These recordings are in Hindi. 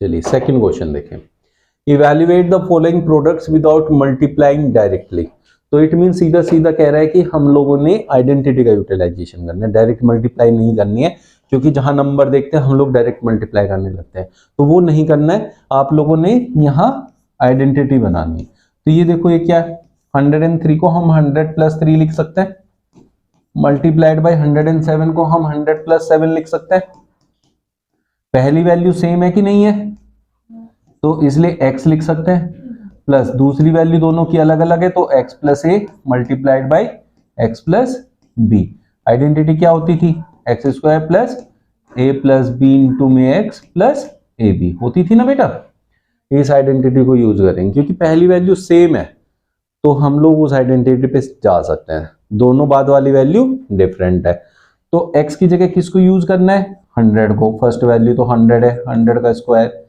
चलिए सेकंड क्वेश्चन देखें। Evaluate the following products without multiplying directly. तो इट मीन सीधा सीधा कह रहा है कि हम लोगों ने आइडेंटिटी का यूटिलाइजेशन करना है, डायरेक्ट मल्टीप्लाई नहीं करनी है, क्योंकि जहां नंबर देखते हैं हम लोग डायरेक्ट मल्टीप्लाई करने लगते हैं, तो वो नहीं करना है। आप लोगों ने यहाँ आइडेंटिटी बनानी है। तो ये देखो ये क्या है, 103 को हम 100 प्लस 3 लिख सकते हैं, मल्टीप्लाइड बाय 107 को हम 100 प्लस 7 लिख सकते हैं। पहली वैल्यू सेम है कि नहीं है, तो इसलिए x लिख सकते हैं, प्लस दूसरी वैल्यू दोनों की अलग अलग है, तो x plus a multiplied by x plus b. Identity क्या होती थी, x square plus a plus b into में एक्स प्लस ए बी होती थी ना बेटा। इस आइडेंटिटी को यूज करेंगे क्योंकि पहली वैल्यू सेम है, तो हम लोग उस आइडेंटिटी पे जा सकते हैं। दोनों बाद वाली वैल्यू डिफरेंट है, तो x की जगह किसको यूज करना है, 100 को। फर्स्ट वैल्यू तो 100 है, 100 का स्क्वायर,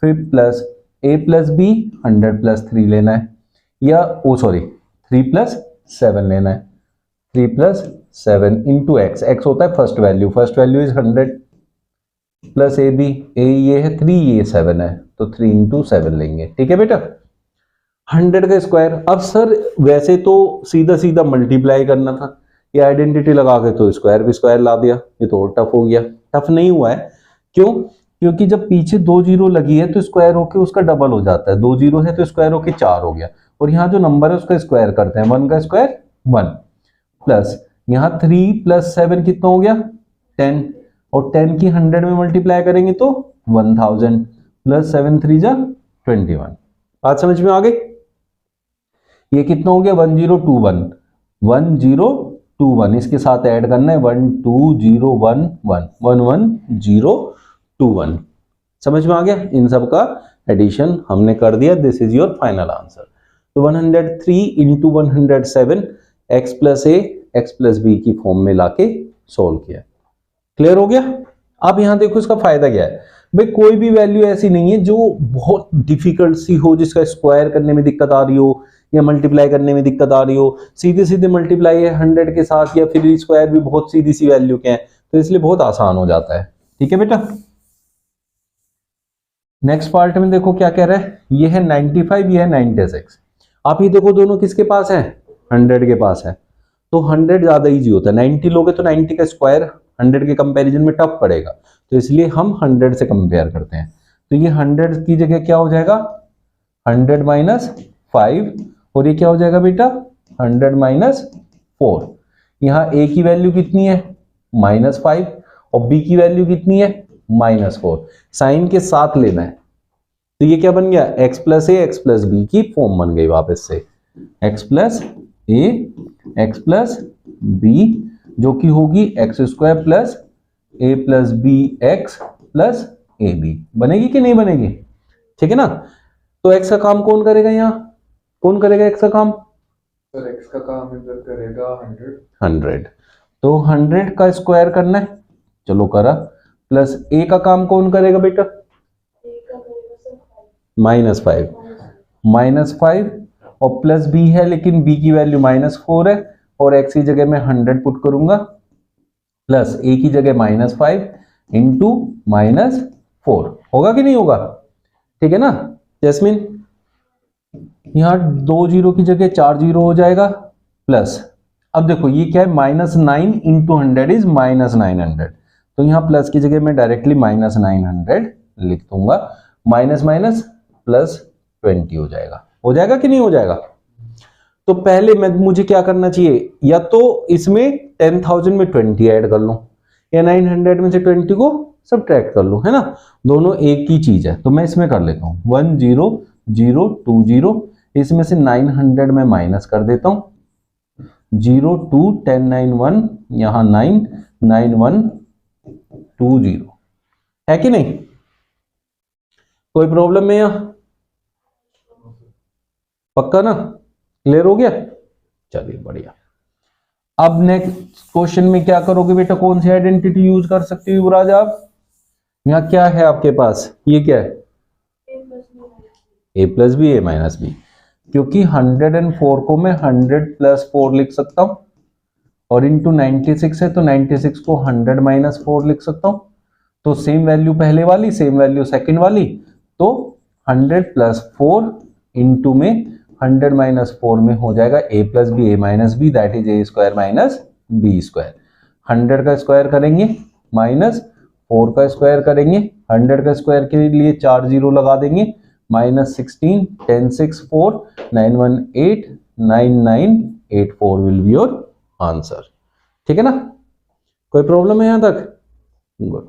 फिर plus a plus b 100 plus 3 लेना है, या 3 प्लस 7 लेना है, 3 प्लस 7 इंटू एक्स। एक्स होता है first value is 100 plus A B, A ये है 3, ये 7 है, तो 3 इंटू 7 लेंगे। ठीक है बेटा, 100 का स्क्वायर। अब सर वैसे तो सीधा सीधा मल्टीप्लाई करना था, ये आइडेंटिटी लगा के तो स्क्वायर भी स्क्वायर ला दिया, ये तो और टफ हो गया। टफ नहीं हुआ है, क्यों, क्योंकि जब पीछे 2 जीरो लगी है तो स्क्वायर होके उसका डबल हो जाता है, 2 जीरो है तो स्क्वायर होके 4 हो गया, और यहाँ जो नंबर है उसका स्क्वायर करते हैं, 1 का स्क्वायर 1, प्लस यहाँ 3 प्लस 7 कितना हो गया 10, और 10 की 100 में मल्टीप्लाई करेंगे तो 1000, प्लस 7 3 जा 21। बात समझ में आ गई। ये कितना हो गया 1021, 1021, इसके साथ ऐड करना है 12011, 11021। समझ में आ गया, इन सब का एडिशन हमने कर दिया। This is your final answer. तो 103 into 107 x plus a x plus b की फॉर्म में लाके सोल्व किया। क्लियर हो गया। अब यहां देखो इसका फायदा क्या है भाई, कोई भी वैल्यू ऐसी नहीं है जो बहुत डिफिकल्ट सी हो, जिसका स्क्वायर करने में दिक्कत आ रही हो या मल्टीप्लाई करने में दिक्कत आ रही हो। सीधे सीधे मल्टीप्लाई है 100 के साथ, या फिर स्क्वायर भी बहुत सीधी सी वैल्यू के हैं, तो इसलिए बहुत आसान हो जाता है। ठीक है बेटा। नेक्स्ट पार्ट में देखो क्या कह रहा है, ये है 95, ये है 96। आप ये देखो दोनों किसके पास है, 100 के पास है, तो 100 ज्यादा इजी होता है। 90 लोगे तो 90 का स्क्वायर 100 के कंपैरिजन में टफ पड़ेगा, तो इसलिए हम 100 से कंपेयर करते हैं। तो ये 100 की जगह क्या हो जाएगा 100 माइनस 5, और ये क्या हो जाएगा बेटा 100 माइनस 4। यहाँ a की वैल्यू कितनी है -5, और b की वैल्यू कितनी है -4। साइन के साथ लेना है, तो ये क्या बन गया x plus a x plus b की फॉर्म बन गई वापस से, x plus a x plus b, जो कि होगी x square plus a plus b x plus A b. बनेगी कि नहीं बनेगी, ठीक है ना। तो x का काम कौन करेगा, यहाँ कौन करेगा x का काम, सर x का काम इधर करेगा 100, तो 100 का स्क्वायर करना है, चलो करा, प्लस a का काम कौन करेगा बेटा -5, और प्लस b है, लेकिन b की वैल्यू -4 है, और x की जगह मैं 100 पुट करूंगा, प्लस a की जगह -5 इंटू -4। होगा कि नहीं होगा, ठीक है ना जैस्मिन। यहां 2 जीरो की जगह 4 जीरो हो जाएगा, प्लस अब देखो ये क्या है -9 इंटू 100 इज -900, तो यहाँ प्लस की जगह मैं डायरेक्टली -900 लिख दूंगा, माइनस माइनस प्लस 20 हो जाएगा कि नहीं हो जाएगा। तो पहले मुझे क्या करना चाहिए, या तो इसमें 10,000 में 20 ऐड कर लूं, या 900 में से 20 को सब्ट्रैक्ट कर लूं, है ना, दोनों एक ही चीज है। तो मैं इसमें कर लेता हूं 10,020, इसमें से 900 में माइनस कर देता हूं, 02 1091, यहां 99120, है कि नहीं, कोई प्रॉब्लम है यहां, पक्का ना, क्लियर हो गया। चलिए बढ़िया। अब नेक्स्ट क्वेश्चन में क्या करोगे बेटा, कौन सी आइडेंटिटी यूज कर सकते हो युवराज आप, यहाँ क्या है आपके पास, ये क्या है a plus b a minus b, क्योंकि 104 को मैं 100 प्लस 4 लिख सकता हूं, और इंटू 96 है तो 96 को 100 माइनस 4 लिख सकता हूं, तो सेम वैल्यू पहले वाली सेम वैल्यू सेकंड वाली, तो 100 प्लस 4 इंटू में 100 माइनस 4 में हो जाएगा a plus b a minus b, that is a square minus b square. 100 का स्क्वायर करेंगे माइनस 4 का स्क्वायर करेंगे, 100 का स्क्वायर के लिए 4 जीरो लगा देंगे, minus 16, 10 6 4 918 9984 will be your answer. ठीक है ना, कोई प्रॉब्लम है यहां तक? गुड।